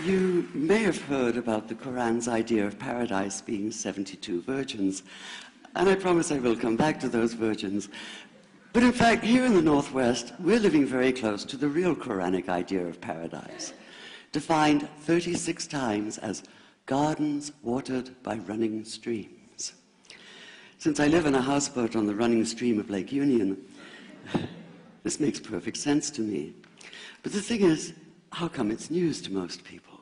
You may have heard about the Quran's idea of paradise being 72 virgins, and I promise I will come back to those virgins. But in fact, here in the Northwest, we're living very close to the real Quranic idea of paradise, defined 36 times as gardens watered by running streams. Since I live in a houseboat on the running stream of Lake Union, this makes perfect sense to me. But the thing is, how come it's news to most people?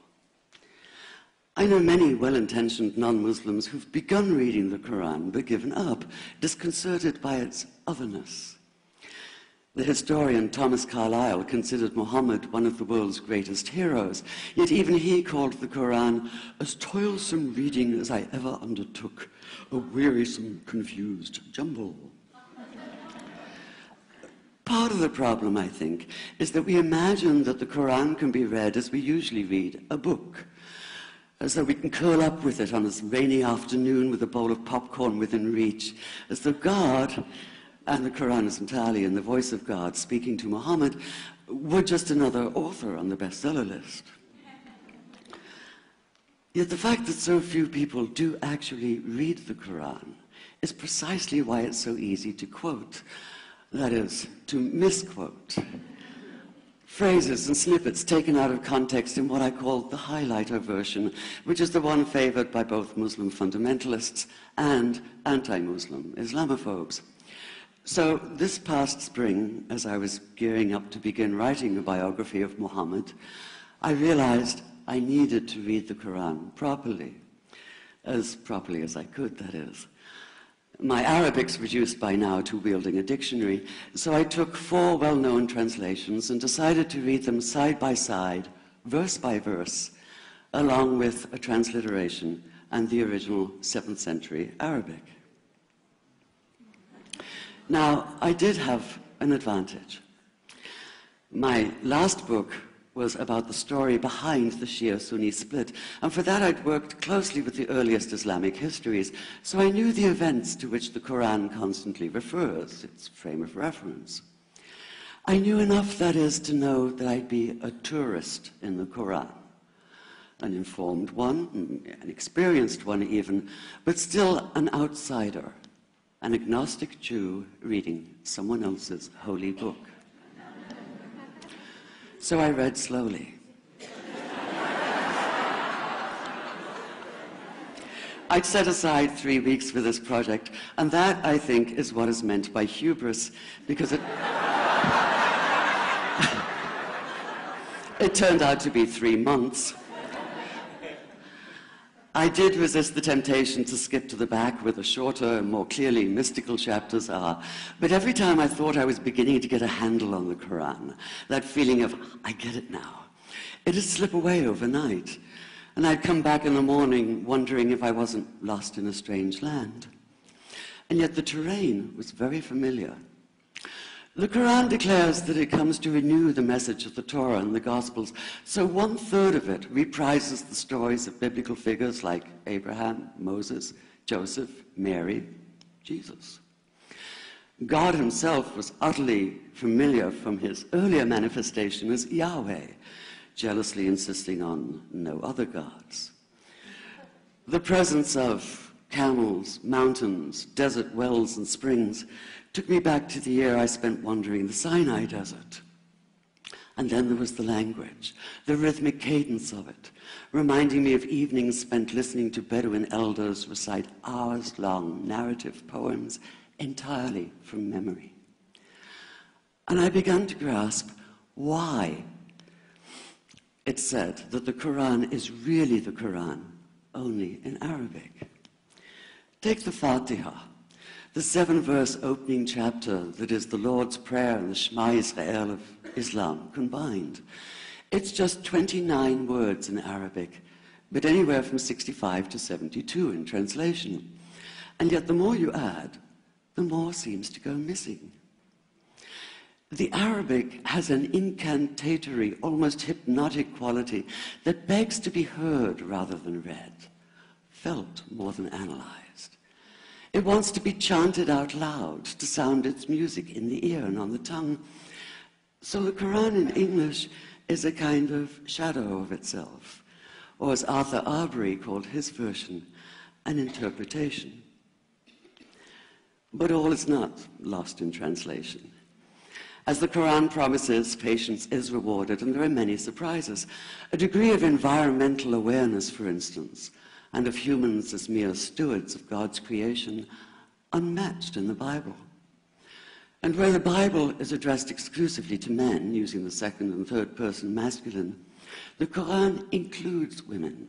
I know many well-intentioned non-Muslims who've begun reading the Quran but given up, disconcerted by its otherness. The historian Thomas Carlyle considered Muhammad one of the world's greatest heroes, yet even he called the Quran as toilsome reading as I ever undertook, a wearisome, confused jumble. Part of the problem, I think, is that we imagine that the Quran can be read as we usually read a book, as though we can curl up with it on a rainy afternoon with a bowl of popcorn within reach, as though God, and the Quran is entirely in the voice of God speaking to Muhammad, were just another author on the bestseller list. Yet the fact that so few people do actually read the Quran is precisely why it's so easy to quote. That is, to misquote. Phrases and snippets taken out of context in what I call the highlighter version, which is the one favored by both Muslim fundamentalists and anti-Muslim Islamophobes. So this past spring, as I was gearing up to begin writing a biography of Muhammad, I realized I needed to read the Quran properly as I could, that is. My Arabic's reduced by now to wielding a dictionary, so I took 4 well-known translations and decided to read them side by side, verse by verse, along with a transliteration and the original 7th century Arabic. Now, I did have an advantage. My last book was about the story behind the Shia-Sunni split, and for that I'd worked closely with the earliest Islamic histories, so I knew the events to which the Quran constantly refers, its frame of reference. I knew enough, that is, to know that I'd be a tourist in the Quran, an informed one, an experienced one even, but still an outsider, an agnostic Jew reading someone else's holy book. So I read slowly. I'd set aside 3 weeks for this project, and that, I think, is what is meant by hubris, because it turned out to be 3 months. I did resist the temptation to skip to the back where the shorter and more clearly mystical chapters are, but every time I thought I was beginning to get a handle on the Quran, that feeling of, I get it now, it'd slip away overnight, and I'd come back in the morning wondering if I wasn't lost in a strange land. And yet the terrain was very familiar. The Quran declares that it comes to renew the message of the Torah and the Gospels, so 1/3 of it reprises the stories of biblical figures like Abraham, Moses, Joseph, Mary, Jesus. God himself was utterly familiar from his earlier manifestation as Yahweh, jealously insisting on no other gods. The presence of camels, mountains, desert wells and springs took me back to the year I spent wandering the Sinai desert. And then there was the language, the rhythmic cadence of it, reminding me of evenings spent listening to Bedouin elders recite hours-long narrative poems entirely from memory. And I began to grasp why it said that the Quran is really the Quran, only in Arabic. Take the Fatiha, the 7-verse opening chapter that is the Lord's Prayer and the Shema Israel of Islam combined. It's just 29 words in Arabic, but anywhere from 65 to 72 in translation. And yet the more you add, the more seems to go missing. The Arabic has an incantatory, almost hypnotic quality that begs to be heard rather than read, felt more than analyzed. It wants to be chanted out loud, to sound its music in the ear and on the tongue. So the Quran in English is a kind of shadow of itself, or as Arthur Arbery called his version, an interpretation. But all is not lost in translation. As the Quran promises, patience is rewarded, and there are many surprises. A degree of environmental awareness, for instance, and of humans as mere stewards of God's creation, unmatched in the Bible. And where the Bible is addressed exclusively to men, using the second and third person masculine, the Quran includes women,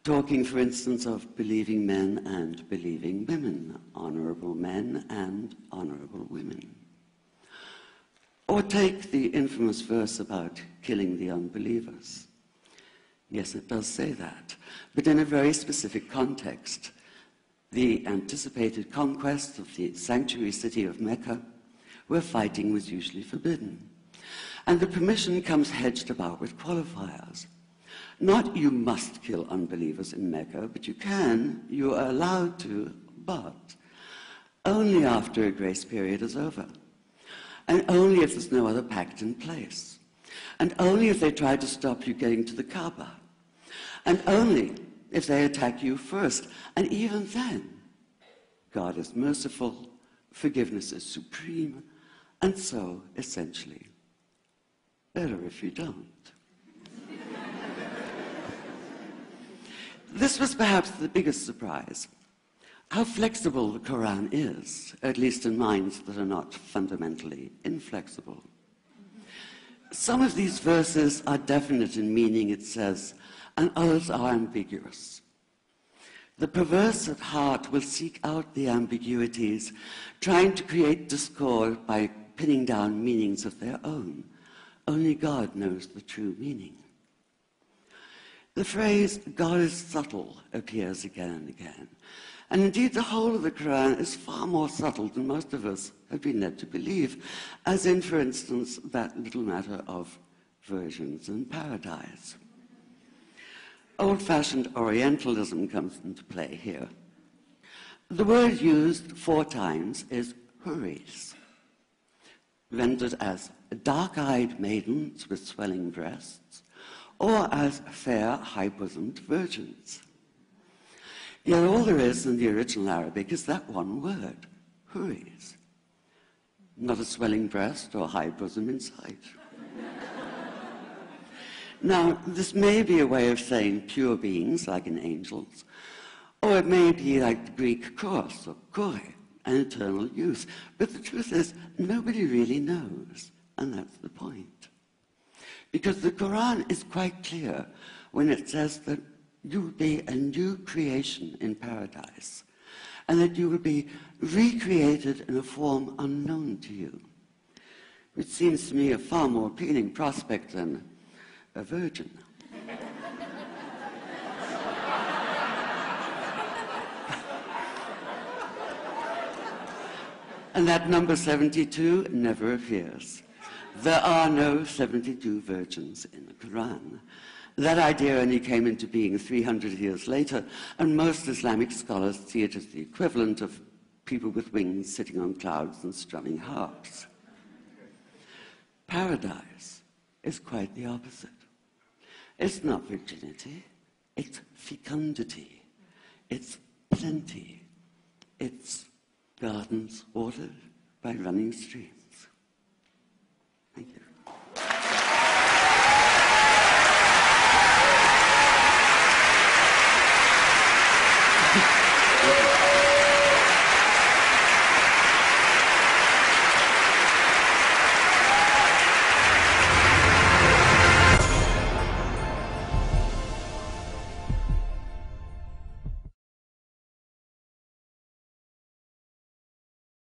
talking, for instance, of believing men and believing women, honorable men and honorable women. Or take the infamous verse about killing the unbelievers. Yes, it does say that, but in a very specific context. The anticipated conquest of the sanctuary city of Mecca, where fighting was usually forbidden. And the permission comes hedged about with qualifiers. Not you must kill unbelievers in Mecca, but you can, you are allowed to, but only after a grace period is over. And only if there's no other pact in place. And only if they try to stop you getting to the Kaaba. And only if they attack you first. And even then, God is merciful, forgiveness is supreme, and so, essentially, better if you don't. This was perhaps the biggest surprise. How flexible the Quran is, at least in minds that are not fundamentally inflexible. Some of these verses are definite in meaning, it says, and others are ambiguous. The perverse at heart will seek out the ambiguities, trying to create discord by pinning down meanings of their own. Only God knows the true meaning. The phrase, God is subtle, appears again and again. And indeed, the whole of the Quran is far more subtle than most of us have been led to believe, as in, for instance, that little matter of virgins in paradise. Old-fashioned Orientalism comes into play here. The word used 4 times is huris, rendered as dark-eyed maidens with swelling breasts, or as fair, high-bosomed virgins. Yet all there is in the original Arabic is that one word, huris. Not a swelling breast or high bosom in sight. Now, this may be a way of saying pure beings, like in angels, or it may be like the Greek kos or kore, an eternal youth. But the truth is, nobody really knows, and that's the point. Because the Quran is quite clear when it says that you will be a new creation in paradise, and that you will be recreated in a form unknown to you, which seems to me a far more appealing prospect than a virgin. And that number 72 never appears. There are no 72 virgins in the Quran. That idea only came into being 300 years later, and most Islamic scholars see it as the equivalent of people with wings sitting on clouds and strumming harps. Paradise is quite the opposite. It's not virginity, it's fecundity, it's plenty, it's gardens watered by running streams. Thank you.